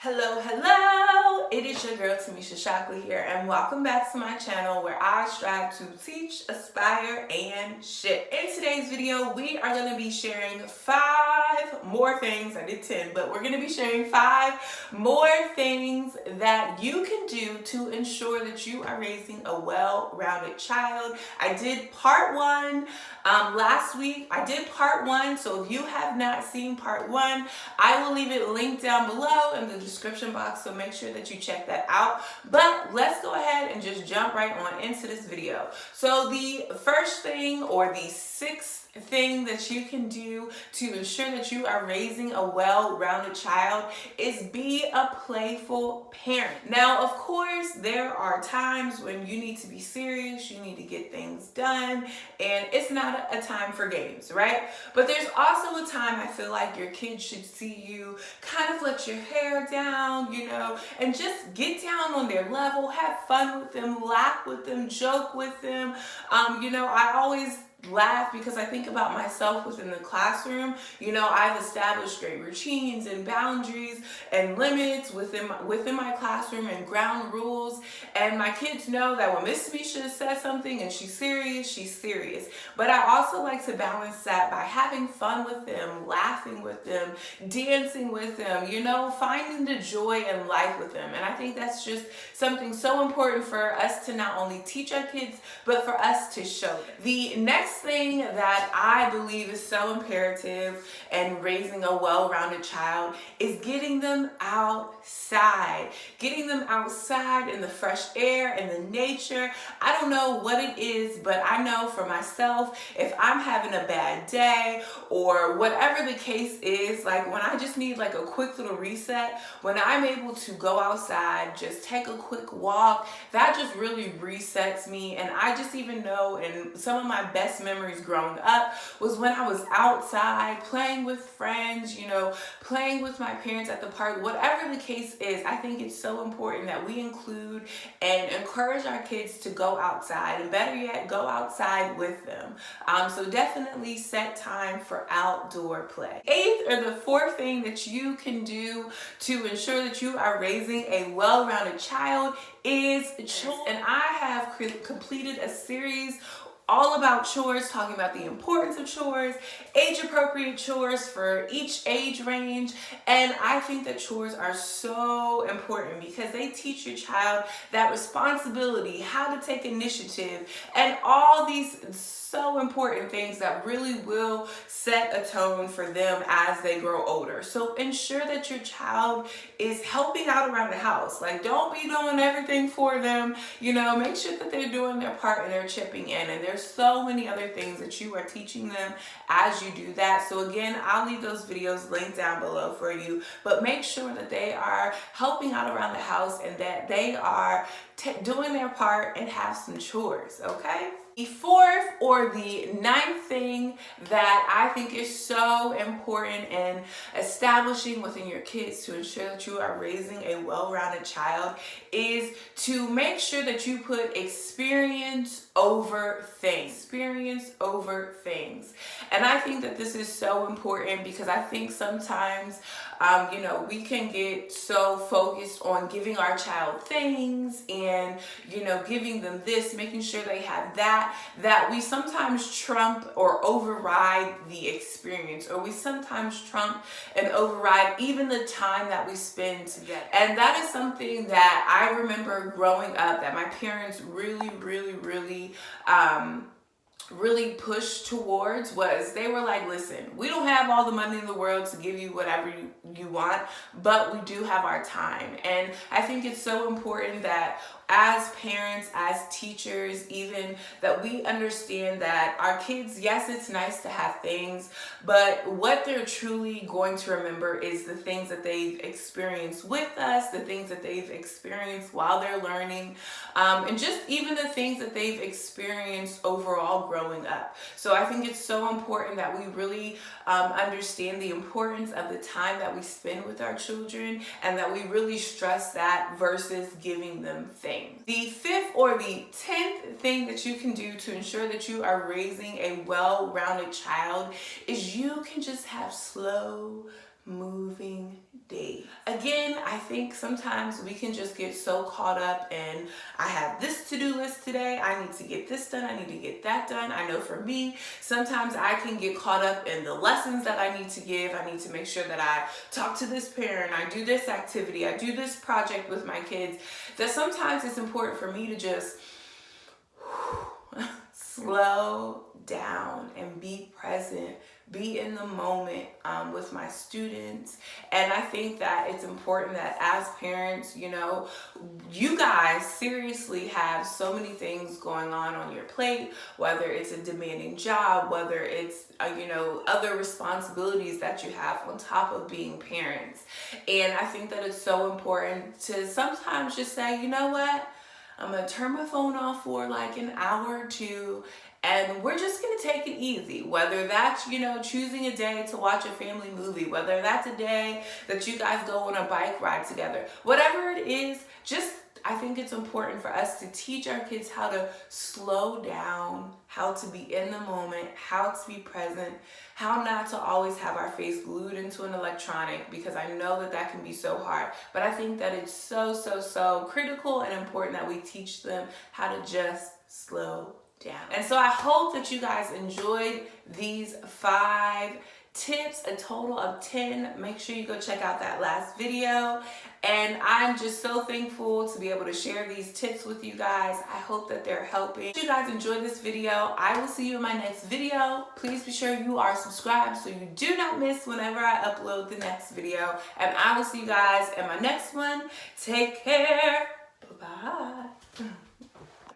Hello, it is your girl Timmesha here, and welcome back to my channel where I strive to teach, aspire, and shit. In today's video, we are going to be sharing 5 more things. I did 10, but we're going to be sharing 5 more things that you can do to ensure that you are raising a well-rounded child. I did part 1 last week. I did part 1, so if you have not seen part 1, I will leave it linked down below in the description box, so make sure that you check that out. But let's go ahead and just jump right on into this video. So the first thing, or the 6th thing that you can do to ensure that you are raising a well-rounded child is be a playful parent. Now, of course, there are times when you need to be serious, you need to get things done, and it's not a time for games, right? But there's also a time I feel like your kids should see you kind of let your hair down, and just get down on their level, have fun with them, laugh with them, joke with them. I always laugh because I think about myself within the classroom. I've established great routines and boundaries and limits within my classroom and ground rules. And my kids know that when Miss Timmesha says something and she's serious. But I also like to balance that by having fun with them, laughing with them, dancing with them, finding the joy in life with them. And I think that's just something so important for us to not only teach our kids, but for us to show them. The next thing that I believe is so imperative in raising a well-rounded child is getting them outside. Getting them outside in the fresh air and the nature. I don't know what it is, but I know for myself, if I'm having a bad day or whatever the case is, like when I just need like a quick little reset, when I'm able to go outside, just take a quick walk, that just really resets me. And I just even know, in some of my best memories growing up was when I was outside playing with friends, playing with my parents at the park, whatever the case is. I think it's so important that we include and encourage our kids to go outside, and better yet, go outside with them. So definitely set time for outdoor play. 8th, or the 4th thing that you can do to ensure that you are raising a well-rounded child is chores. And I have completed a series all about chores, talking about the importance of chores, age-appropriate chores for each age range. And I think that chores are so important because they teach your child that responsibility, how to take initiative, and all these so important things that really will set a tone for them as they grow older. So ensure that your child is helping out around the house. Like, don't be doing everything for them. Make sure that they're doing their part and they're chipping in. And there's so many other things that you are teaching them as you do that. So again, I'll leave those videos linked down below for you. But make sure that they are helping out around the house and that they are doing their part and have some chores, okay? The 4th, or the 9th thing that I think is so important in establishing within your kids to ensure that you are raising a well-rounded child is to make sure that you put experience over things. Experience over things. And I think that this is so important because I think sometimes, we can get so focused on giving our child things and, giving them this, making sure they have that we sometimes trump or override the experience, or we sometimes trump and override even the time that we spend together. And that is something that I remember growing up that my parents really pushed towards. Was they were like, listen, we don't have all the money in the world to give you whatever you want, but we do have our time. And I think it's so important that as parents, as teachers, even, that we understand that our kids, yes, it's nice to have things, but what they're truly going to remember is the things that they've experienced with us, the things that they've experienced while they're learning, and just even the things that they've experienced overall growing up. So I think it's so important that we really understand the importance of the time that we spend with our children, and that we really stress that versus giving them things. The 5th, or the 10th thing that you can do to ensure that you are raising a well-rounded child is you can just have slow, moving days. Again, I think sometimes we can just get so caught up in, I have this to-do list today, I need to get this done, I need to get that done. I know for me, sometimes I can get caught up in the lessons that I need to give. I need to make sure that I talk to this parent, I do this activity, I do this project with my kids, that sometimes it's important for me to just slow down and be present, be in the moment with my students. And I think that it's important that as parents, you know, you guys seriously have so many things going on your plate, whether it's a demanding job, whether it's, you know, other responsibilities that you have on top of being parents. And I think that it's so important to sometimes just say, you know what? I'm gonna turn my phone off for like an hour or two, and we're just gonna take it easy. Whether that's, you know, choosing a day to watch a family movie, whether that's a day that you guys go on a bike ride together, whatever it is, just, I think it's important for us to teach our kids how to slow down, how to be in the moment, how to be present, how not to always have our face glued into an electronic, because I know that that can be so hard. But I think that it's so critical and important that we teach them how to just slow down. And so I hope that you guys enjoyed these 5 tips, a total of 10. Make sure you go check out that last video. And I'm just so thankful to be able to share these tips with you guys. I hope that they're helping. If you guys enjoyed this video, I will see you in my next video. Please be sure you are subscribed so you do not miss whenever I upload the next video. And I will see you guys in my next one. Take care. Bye-bye.